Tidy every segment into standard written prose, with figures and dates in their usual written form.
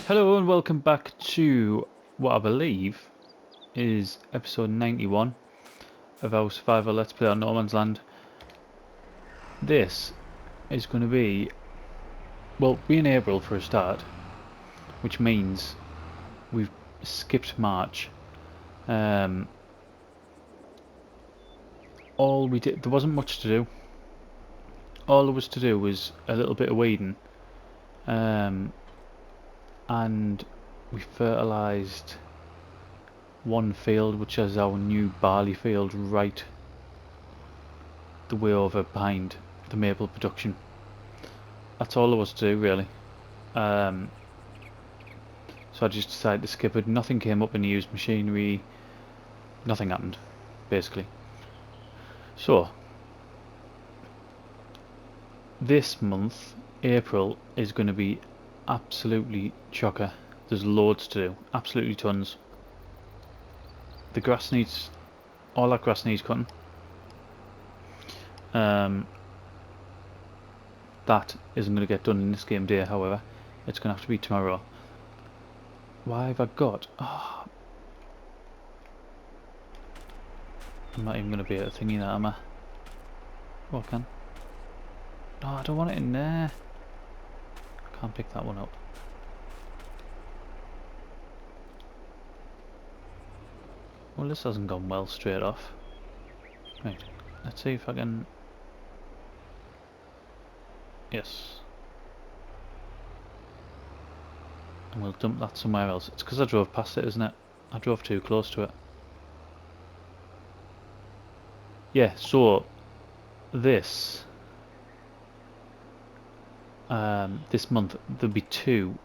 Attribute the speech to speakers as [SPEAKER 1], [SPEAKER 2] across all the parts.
[SPEAKER 1] Hello and welcome back to what I believe is episode 91 of our survival Let's Play on No Man's Land. This is going to be, well, we're in April for a start, which means we've skipped March. All we did, there wasn't much to do. All there was to do was a little bit of weeding, and we fertilised one field, which is our new barley field, right the way over behind the maple production. That's all there was to do, really. So I just decided to skip it. Nothing came up in the used machinery. Nothing happened, basically. So this month, April, is going to be absolutely chocker. There's loads to do, absolutely tons. The grass needs, all that grass needs cutting. That isn't going to get done in this game day, however. It's going to have to be tomorrow. Why have I got... Oh, I'm not even going to be able to thingy that, am I? Oh, I can. No, I don't want it in there. Can't pick that one up. Well, this hasn't gone well straight off. Right, let's see if I can... Yes. And we'll dump that somewhere else. It's because I drove past it, isn't it? I drove too close to it. Yeah, so... This... this month, there'll be two...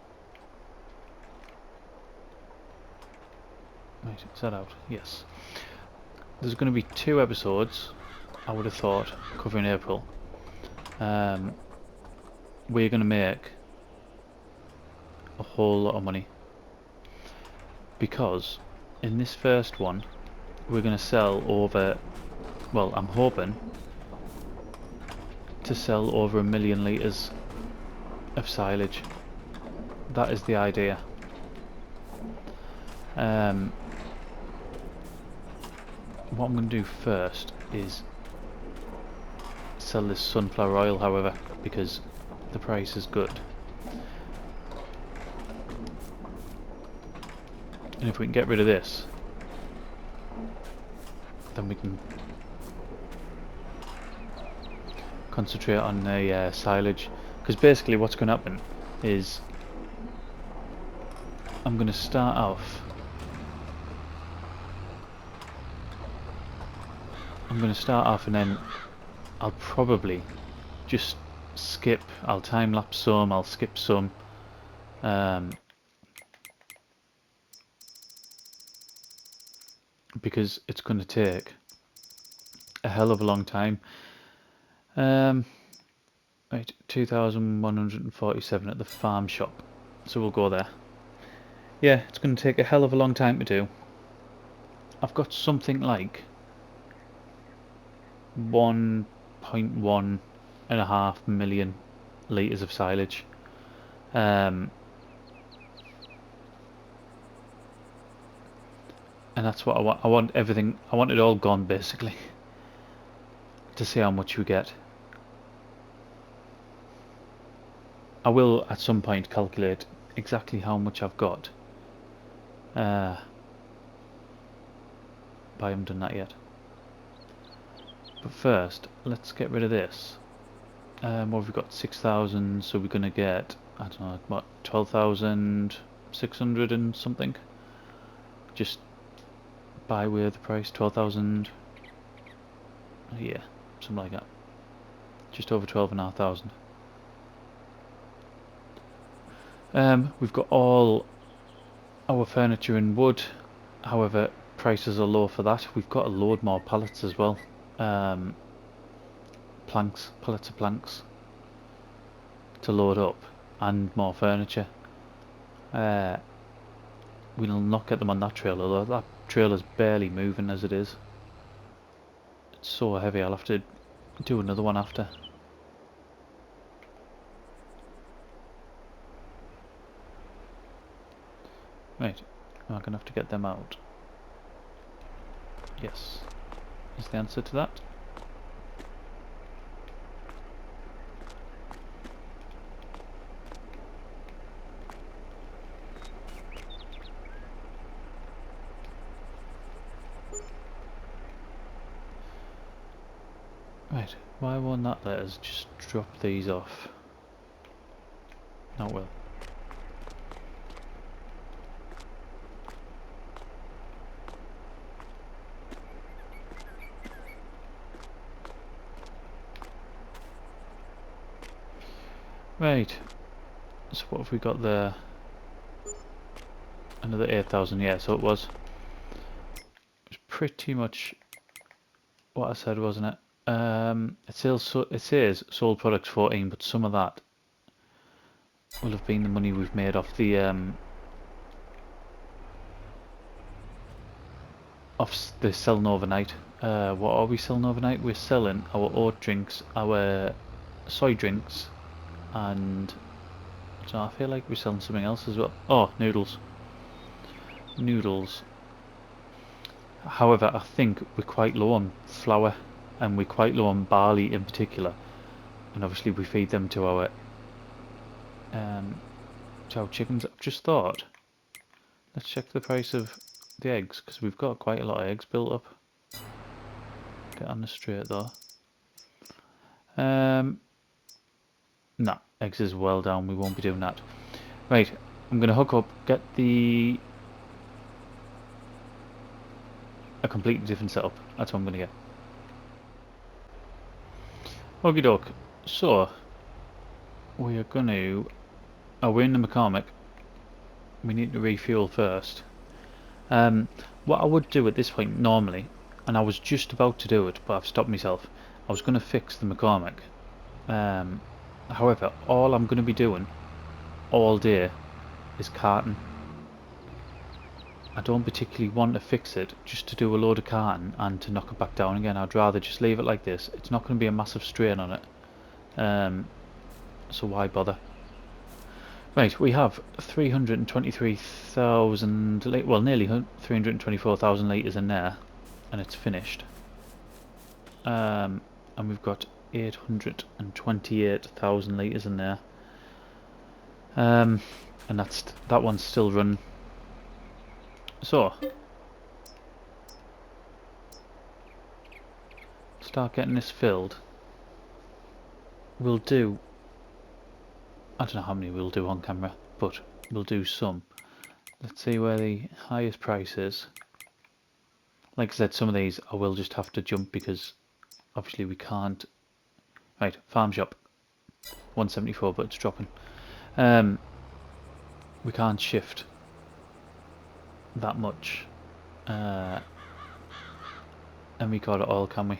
[SPEAKER 1] Right, is that out? Yes. There's going to be two episodes, I would have thought, covering April. We're going to make a whole lot of money, because in this first one we're going to sell over, well, I'm hoping to sell over 1 million litres of silage. That is the idea. What I'm going to do first is sell this sunflower oil, however, because the price is good. And if we can get rid of this, then we can concentrate on the silage. Because basically what's going to happen is I'm going to start off... and then I'll probably just skip. I'll time lapse some, I'll skip some. Because it's going to take a hell of a long time. Right, 2,147 at the farm shop. So we'll go there. Yeah, it's going to take a hell of a long time to do. I've got something like 1.1 million litres of silage. And that's what I want. I want everything. I want it all gone, basically, to see how much we get. I will at some point calculate exactly how much I've got. But I haven't done that yet. But first, let's get rid of this. What have we got? 6,000. So we're gonna get, I don't know, what, 12,600 and something. Just by way of the price, 12,000. Yeah, something like that. Just over 12,500. We've got all our furniture in wood, however prices are low for that. We've got a load more pallets as well. Pallets of planks to load up, and more furniture. We'll not get them on that trailer though. That trailer's barely moving as it is. It's so heavy, I'll have to do another one after. Right, am I gonna have to get them out? Yes, is the answer to that. Right, why won't that let us just drop these off? Not will. Right, so what have we got there? Another 8,000, yeah, so it was pretty much what I said, wasn't it? It says sold products 14, but some of that will have been the money we've made off the selling overnight. What are we selling overnight? We're selling our oat drinks, our soy drinks, and so I feel like we're selling something else as well. Oh, noodles. Noodles. However, I think we're quite low on flour, and we're quite low on barley in particular. And obviously we feed them um, to our chickens. I've just thought, let's check the price of the eggs, because we've got quite a lot of eggs built up. Get on the straight though. No, eggs is well down, we won't be doing that. Right, I'm going to hook up, get a completely different setup. That's what I'm going to get. Okie doke. So, we are going to... Oh, we're in the mechanic. We need to refuel first. What I would do at this point normally, and I was just about to do it, but I've stopped myself. I was going to fix the mechanic. However, all I'm going to be doing all day is carting. I don't particularly want to fix it just to do a load of carting and to knock it back down again. I'd rather just leave it like this. It's not going to be a massive strain on it. So why bother? Right, we have 323,000, well, nearly 324,000 litres in there, and it's finished. And we've got 828,000 litres in there. And that one's still running. So, start getting this filled. We'll do, I don't know how many we'll do on camera, but we'll do some. Let's see where the highest price is. Like I said, some of these I will just have to jump because obviously we can't. Right, farm shop, 174, but it's dropping. We can't shift that much. And we got it all, can we?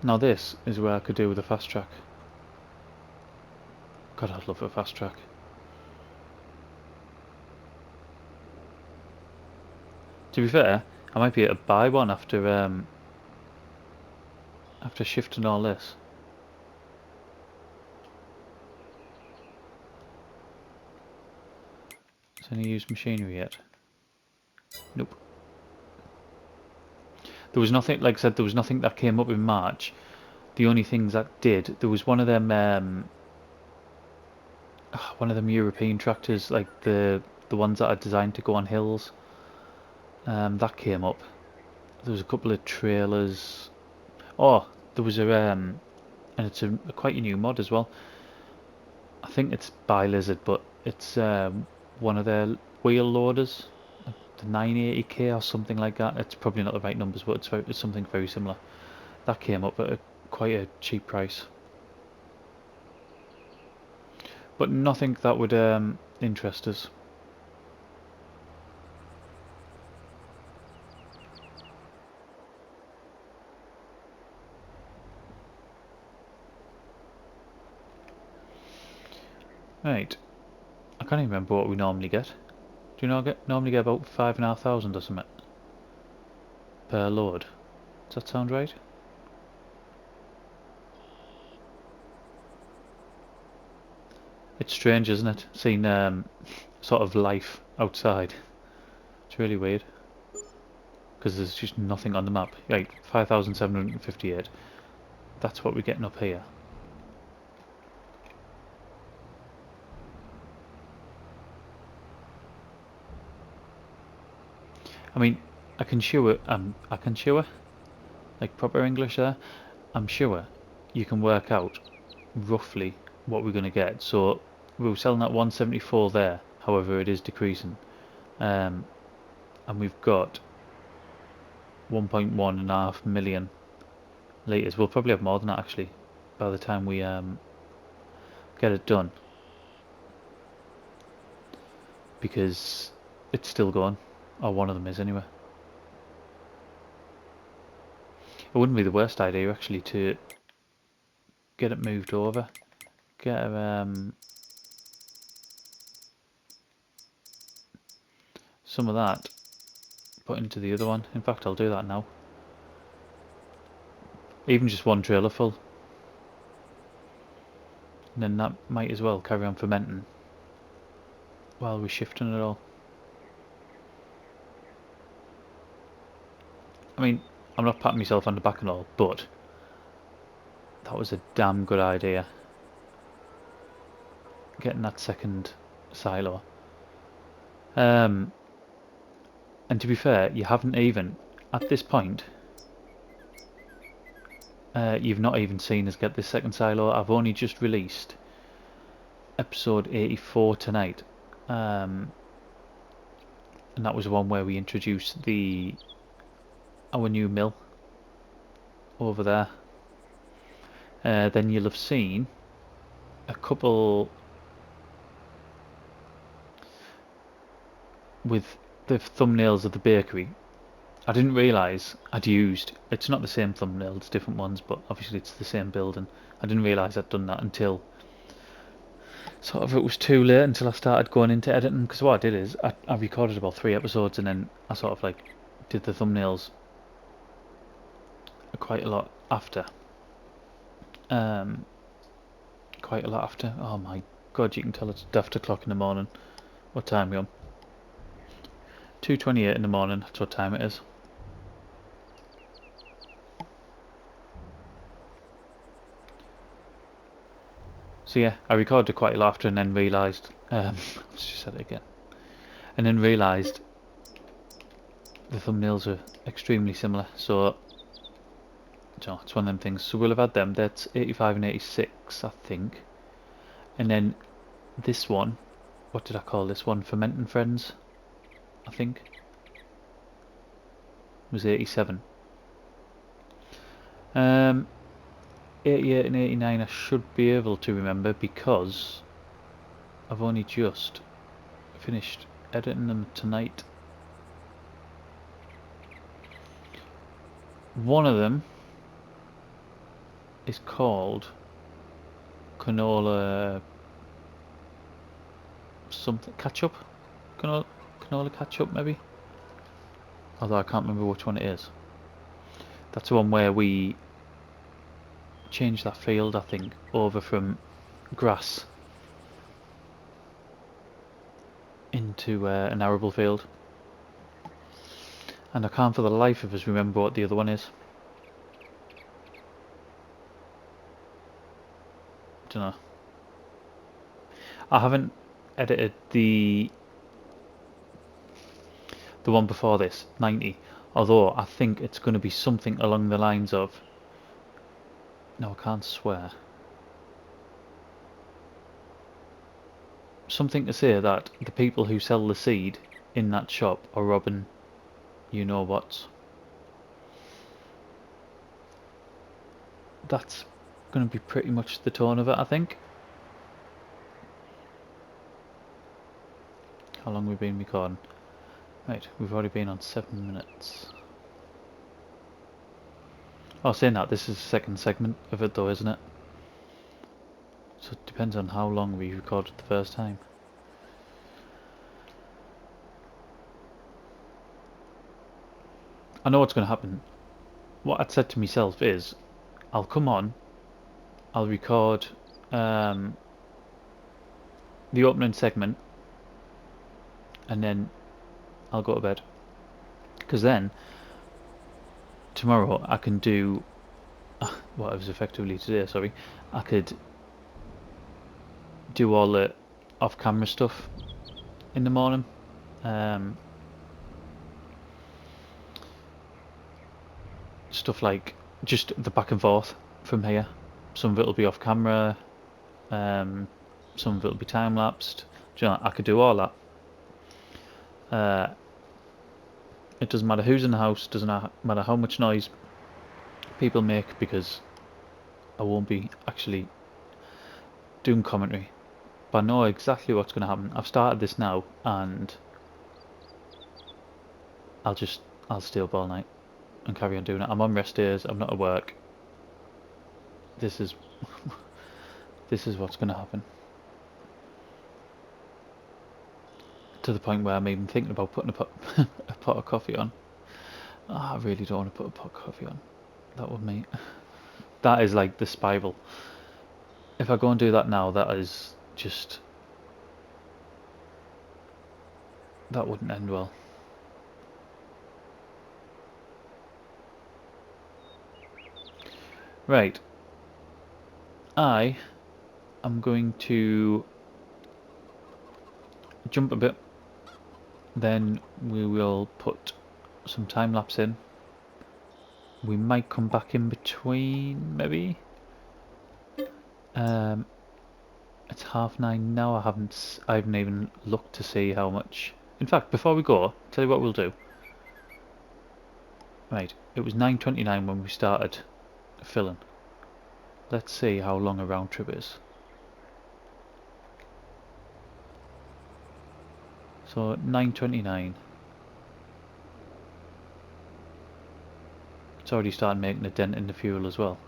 [SPEAKER 1] Now this is where I could do with a fast track. God, I'd love a fast track. To be fair, I might be able to buy one after shifting all this. Is any used machinery yet? Nope. There was nothing, like I said, there was nothing that came up in March. The only things that did, there was one of them European tractors, like the ones that are designed to go on hills. That came up. There was a couple of trailers. Oh, there was and it's quite a new mod as well. I think it's by Lizard, but it's one of their wheel loaders, like the 980k or something like that. It's probably not the right numbers, but it's something very similar. That came up at quite a cheap price, but nothing that would interest us. Right, I can't even remember what we normally get. Do you normally get about 5,500 or something per load? Does that sound right? It's strange, isn't it? Seeing sort of life outside. It's really weird. Because there's just nothing on the map. Right, 5,758. That's what we're getting up here. I mean, I can sure, like proper English there. I'm sure you can work out roughly what we're going to get. So we were selling at 174 there. However, it is decreasing. And we've got 1.1.5 million litres. We'll probably have more than that actually by the time we get it done, because it's still going, or one of them is anyway. It wouldn't be the worst idea actually to get it moved over, get some of that put into the other one. In fact, I'll do that now. Even just one trailer full, and then that might as well carry on fermenting while we're shifting it all. I mean, I'm not patting myself on the back and all, but that was a damn good idea, getting that second silo. And to be fair, you haven't even, at this point, you've not even seen us get this second silo. I've only just released episode 84 tonight, and that was the one where we introduced our new mill over there. Then you'll have seen a couple with the thumbnails of the bakery. I didn't realise I'd used, it's not the same thumbnail, it's different ones, but obviously it's the same building. I didn't realise I'd done that until sort of it was too late, until I started going into editing. Because what I did is I recorded about 3 episodes, and then I sort of like did the thumbnails quite a lot after. Quite a lot after. Oh my god, you can tell it's daft o'clock in the morning. What time are we on? 2:28 in the morning, that's what time it is. So yeah, I recorded quite a lot after, and then realised, let's just say it again, and then realised the thumbnails are extremely similar, so it's one of them things. So we'll have had them, that's 85 and 86 I think, and then this one, what did I call this one, Fermenting Friends, I think, was 87. 88 and 89 I should be able to remember, because I've only just finished editing them tonight. One of them is called canola something ketchup, canola ketchup maybe, although I can't remember which one it is. That's the one where we changed that field, I think, over from grass into an arable field, and I can't for the life of us remember what the other one is. Don't know. I haven't edited the one before this, 90, although I think it's going to be something along the lines of, no, I can't swear, something to say that the people who sell the seed in that shop are robbing you know what's. That's going to be pretty much the tone of it, I think. How long have we been recording? Right, we've already been on 7 minutes. Oh, saying that, this is the second segment of it though, isn't it? So it depends on how long we recorded the first time. I know what's going to happen. What I'd said to myself is, I'll come on, I'll record the opening segment, and then I'll go to bed. Because then tomorrow I can do what it was effectively today. Sorry, I could do all the off-camera stuff in the morning. Stuff like just the back and forth from here. Some of it will be off camera, some of it will be time lapsed. Do you know, I could do all that. It doesn't matter who's in the house, doesn't matter how much noise people make, because I won't be actually doing commentary. But I know exactly what's going to happen. I've started this now, and I'll stay up all night and carry on doing it. I'm on rest days. I'm not at work. This is what's going to happen. To the point where I'm even thinking about putting a pot of coffee on. Oh, I really don't want to put a pot of coffee on. That would mean that is like the spiral. If I go and do that now, that is just, that wouldn't end well. Right. I am going to jump a bit. Then we will put some time lapse in. We might come back in between, maybe. It's 9:30 now. I haven't even looked to see how much. In fact, before we go, tell you what we'll do. Right, it was 9:29 when we started filling. Let's see how long a round trip is. So 9:29. It's already started making a dent in the fuel as well.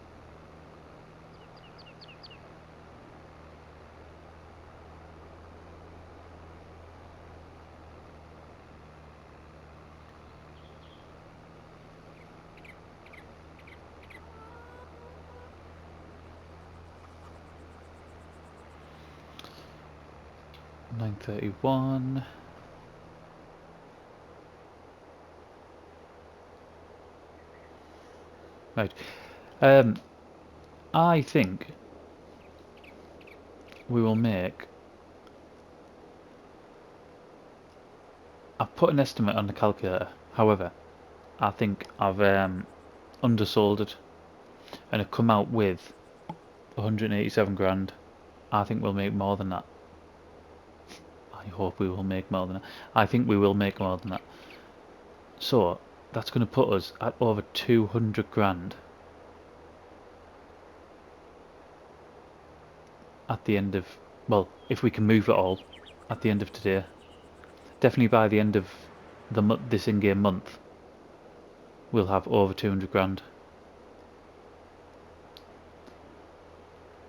[SPEAKER 1] $9.31. Right. I think we will make. I've put an estimate on the calculator. However, I think I've undersold it, and it come out with 187 grand. I think we'll make more than that. I hope we will make more than that. I think we will make more than that. So that's going to put us at over 200 grand at the end of, well, if we can move it all at the end of today. Definitely by the end of this in-game month, we'll have over 200 grand.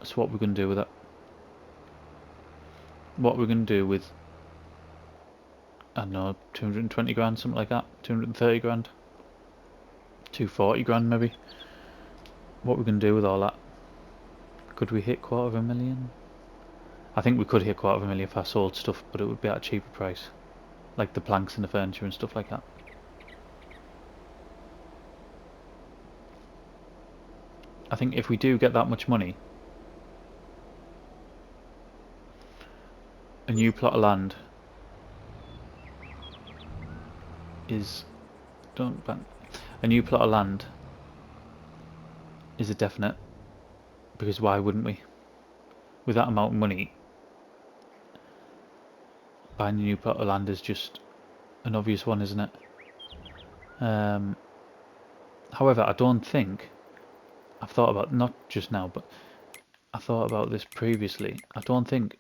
[SPEAKER 1] So what we're going to do with that? What we're going to do with, I don't know, 220 grand, something like that, 230 grand, 240 grand maybe. What we're going to do with all that? Could we hit $250,000? I think we could hit $250,000 if I sold stuff, but it would be at a cheaper price, like the planks and the furniture and stuff like that. I think if we do get that much money, a new plot of land is a new plot of land is a definite, because why wouldn't we? With that amount of money, buying a new plot of land is just an obvious one, isn't it? However, I don't think, I've thought about, not just now, but I thought about this previously, I don't think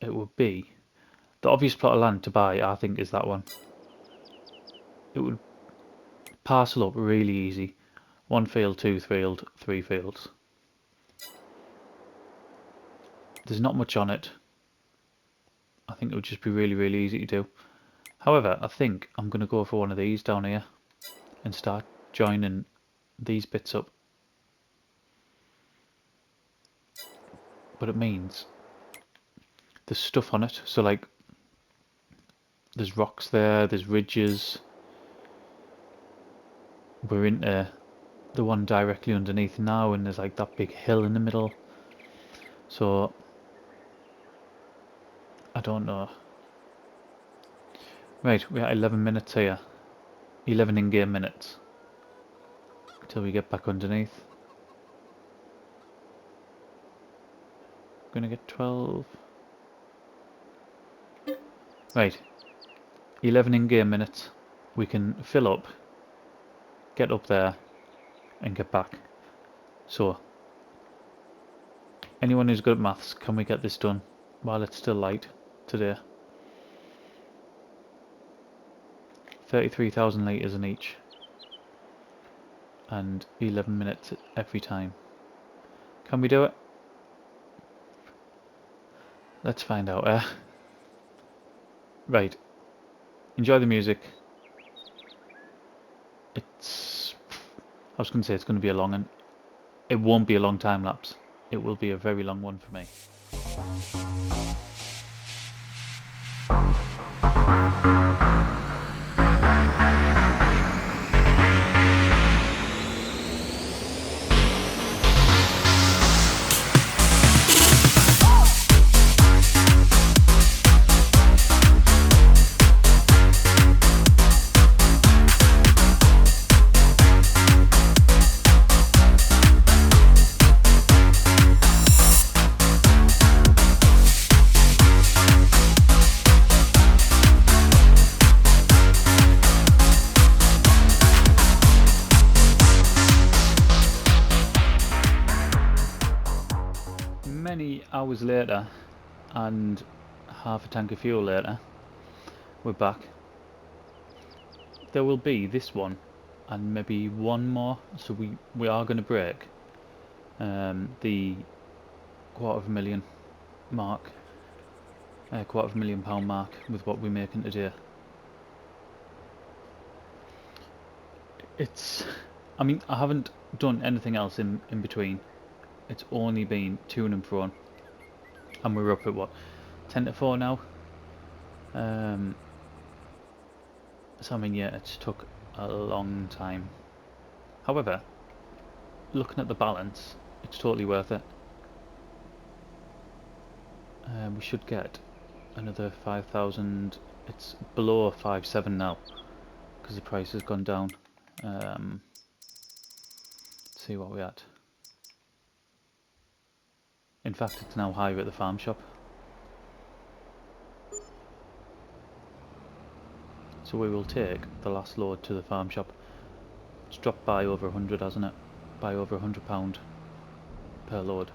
[SPEAKER 1] it would be the obvious plot of land to buy. I think is that one. It would parcel up really easy. 1 field, 2 field, 3 fields. There's not much on it. I think it would just be really, really easy to do. However, I think I'm going to go for one of these down here and start joining these bits up. But it means there's stuff on it. So like, there's rocks there, there's ridges. We're into the one directly underneath now, and there's like that big hill in the middle. So I don't know. Right, we're at 11 minutes here. 11 in-game minutes. Till we get back underneath. Gonna get 12. Right. 11 in-game minutes. We can fill up, get up there, and get back. So, anyone who's good at maths, can we get this done while it's still light today? 33,000 litres in each. And 11 minutes every time. Can we do it? Let's find out. Right. Enjoy the music. I was going to say it's going to be a long one. It won't be a long time lapse. It will be a very long one for me. Many hours later, and half a tank of fuel later, we're back. There will be this one, and maybe one more, so we are going to break the £250,000 mark, £250,000 mark with what we're making today. I mean, I haven't done anything else in between. It's only been to and fro, and we're up at what, 10 to 4 now. So I mean, yeah, it's took a long time. However, looking at the balance, it's totally worth it. We should get another 5,000. It's below 5.7 now because the price has gone down. Let's see what we're at. In fact, it's now higher at the farm shop. So we will take the last load to the farm shop. It's dropped by over 100, hasn't it? By over £100 per load.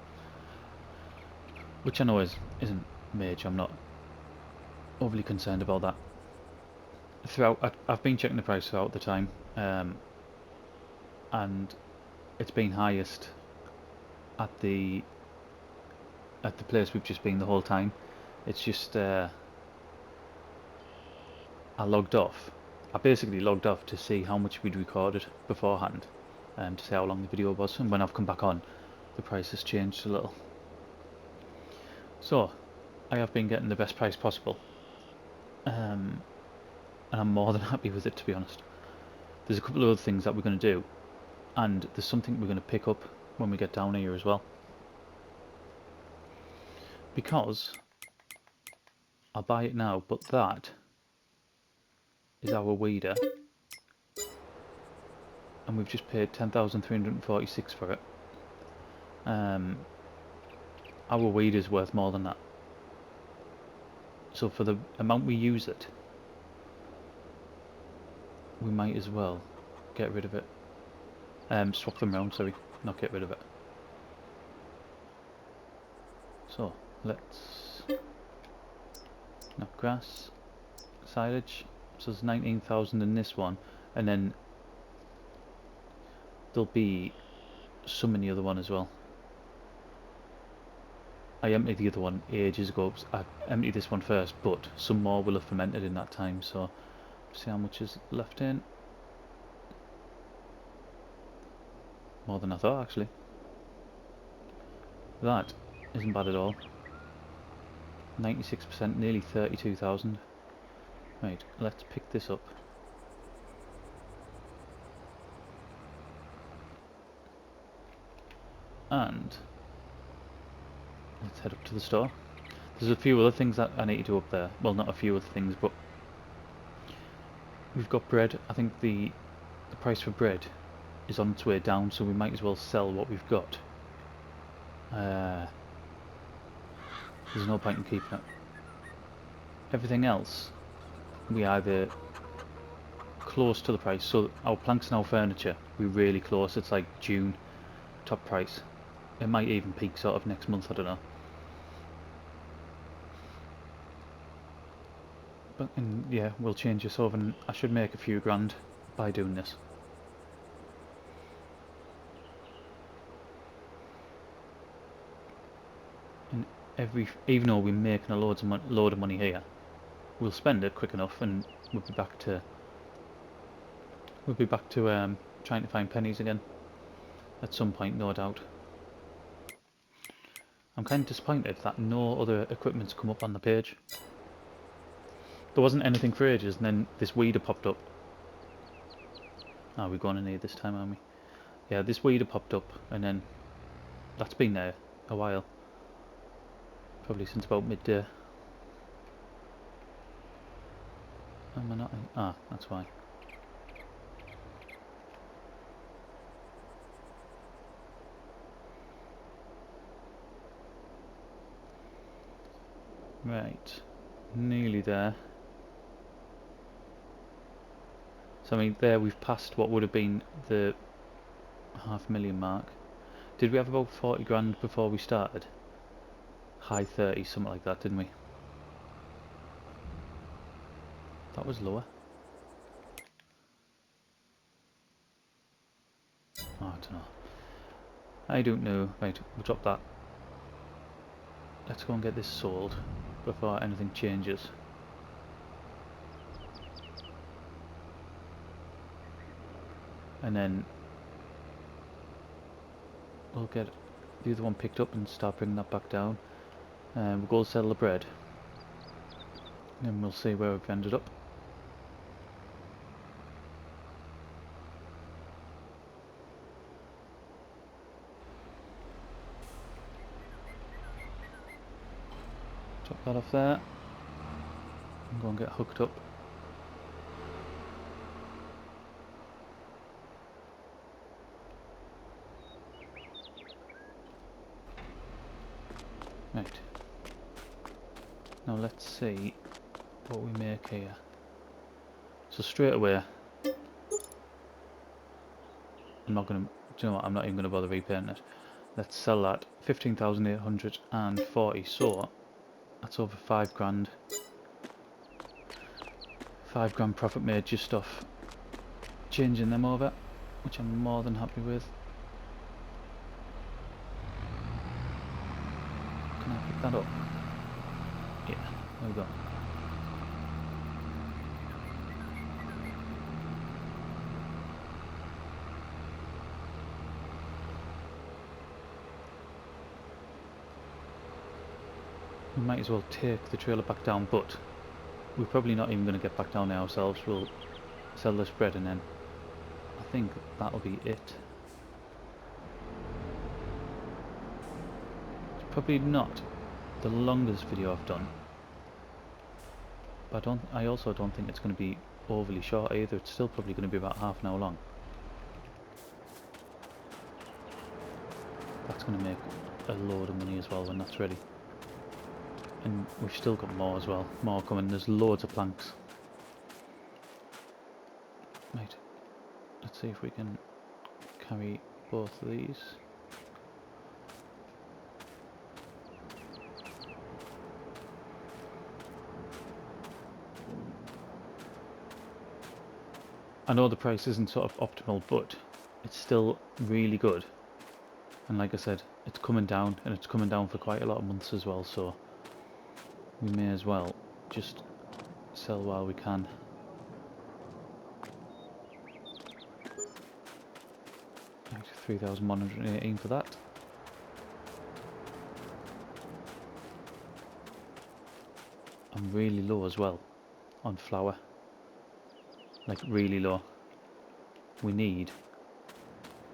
[SPEAKER 1] Which I know isn't major. I'm not overly concerned about that. I've been checking the price throughout the time, and it's been highest at the place we've just been the whole time. It's just I logged off. I basically logged off to see how much we'd recorded beforehand, and to see how long the video was. And when I've come back on, the price has changed a little. So I have been getting the best price possible, and I'm more than happy with it, to be honest. There's a couple of other things that we're going to do, and there's something we're going to pick up when we get down here as well. Because I'll buy it now, but that is our weeder, and we've just paid 10,346 for it. Our weeder's worth more than that. So for the amount we use it, we might as well get rid of it. Swap them around, sorry, not get rid of it. So let's not grass, silage. So there's 19,000 in this one, and then there'll be some in the other one as well. I emptied the other one ages ago. I emptied this one first, but some more will have fermented in that time, so see how much is left in. More than I thought, actually. That isn't bad at all. 96%, nearly 32,000. Right, let's pick this up. And let's head up to the store. There's a few other things that I need to do up there. Well, not a few other things, but we've got bread. I think the price for bread is on its way down, so we might as well sell what we've got. There's no point in keeping it. Everything else, we either close to the price, so our planks and our furniture, we're really close. It's like June, top price. It might even peak sort of next month, I don't know. But yeah, we'll change this over, and I should make a few grand by doing this. And even though we're making a load of money here, we'll spend it quick enough, and we'll be back to trying to find pennies again at some point, no doubt. I'm kind of disappointed that no other equipment's come up on the page. There wasn't anything for ages, and then this weeder popped up. We're going to need this time, aren't we? Yeah, this weeder popped up, and then that's been there a while. Probably since about midday. Am I not in? That's why. Right, nearly there. So I mean, there we've passed what would have been the 500,000 mark. Did we have about 40 grand before we started? High 30s, something like that, didn't we? That was lower. I don't know. I don't know. Right, we'll drop that. Let's go and get this sold before anything changes. And then we'll get the other one picked up and start bringing that back down. We'll go sell the bread. And then we'll see where we've ended up. Drop that off there. And go and get hooked up. Right. Now let's see what we make here. So straight away, I'm not going to, do you know what, I'm not even going to bother repainting it. Let's sell that, 15,840, so that's over 5 grand. 5 grand profit made just off changing them over, which I'm more than happy with. Can I pick that up? Yeah, there we go. We might as well take the trailer back down, but we're probably not even going to get back down there ourselves. We'll sell this bread and then I think that'll be it. It's probably not the longest video I've done, but I also don't think it's going to be overly short either. It's still probably going to be about half an hour long. That's going to make a load of money as well when that's ready. And we've still got more as well, more coming. There's loads of planks. Right, let's see if we can carry both of these. I know the price isn't sort of optimal, but it's still really good. And like I said, it's coming down, and it's coming down for quite a lot of months as well, so we may as well just sell while we can. Right, 3,118 for that. I'm really low as well on flour, like really low. We need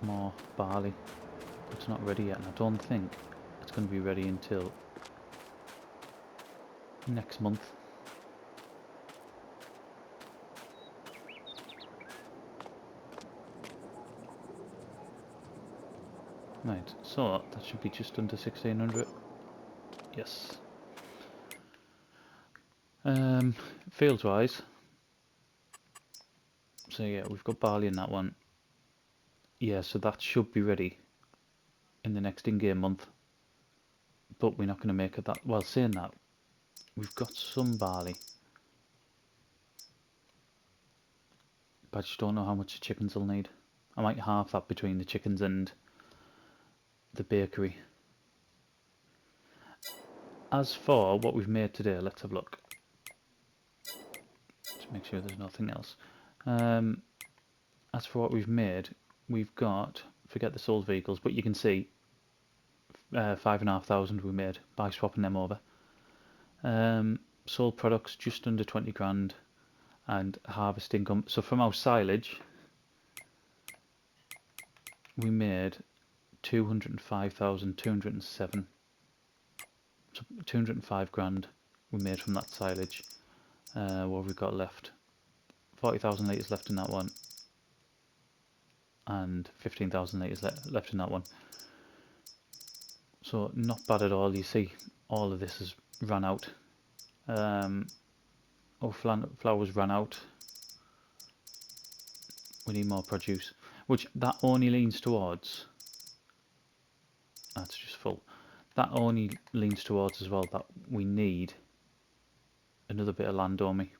[SPEAKER 1] more barley. It's not ready yet, and I don't think it's going to be ready until next month. Right, so that should be just under 1600. Yes. Fields wise, so yeah, we've got barley in that one. Yeah, so that should be ready in the next in-game month, but we're not going to make it that. Well, saying that, we've got some barley, but I just don't know how much the chickens will need. I might halve that between the chickens and the bakery. As for what we've made today, let's have a look. To make sure there's nothing else. As for what we've made, we've got, forget the sold vehicles, but you can see 5,500 we made by swapping them over. Sold products just under 20 grand, and harvest income. So from our silage, we made 205,207. So 205 grand we made from that silage. What have we got left? 40,000 litres left in that one, and 15,000 litres left in that one. So not bad at all. You see, all of this has run out. Flour's run out. We need more produce, which that only leans towards. That's just full. That only leans towards as well that we need another bit of land on me,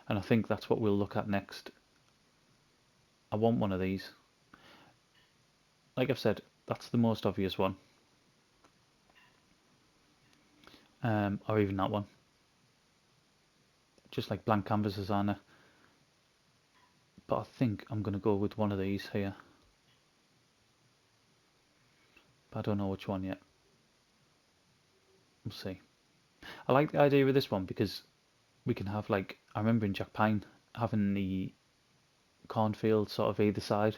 [SPEAKER 1] and I think that's what we'll look at next. I want one of these. Like I've said, that's the most obvious one, or even that one. Just like blank canvases, aren't there? But I think I'm going to go with one of these here. But I don't know which one yet. We'll see. I like the idea of this one because we can have, like, I remember in Jack Pine having the cornfield sort of either side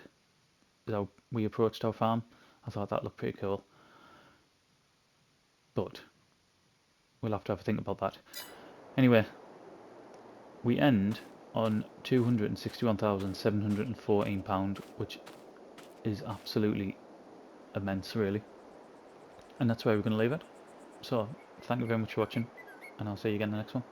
[SPEAKER 1] is how we approached our farm. I thought that looked pretty cool. But we'll have to have a think about that. Anyway, we end on £261,714, which is absolutely immense, really. And that's where we're going to leave it. So, thank you very much for watching, and I'll see you again in the next one.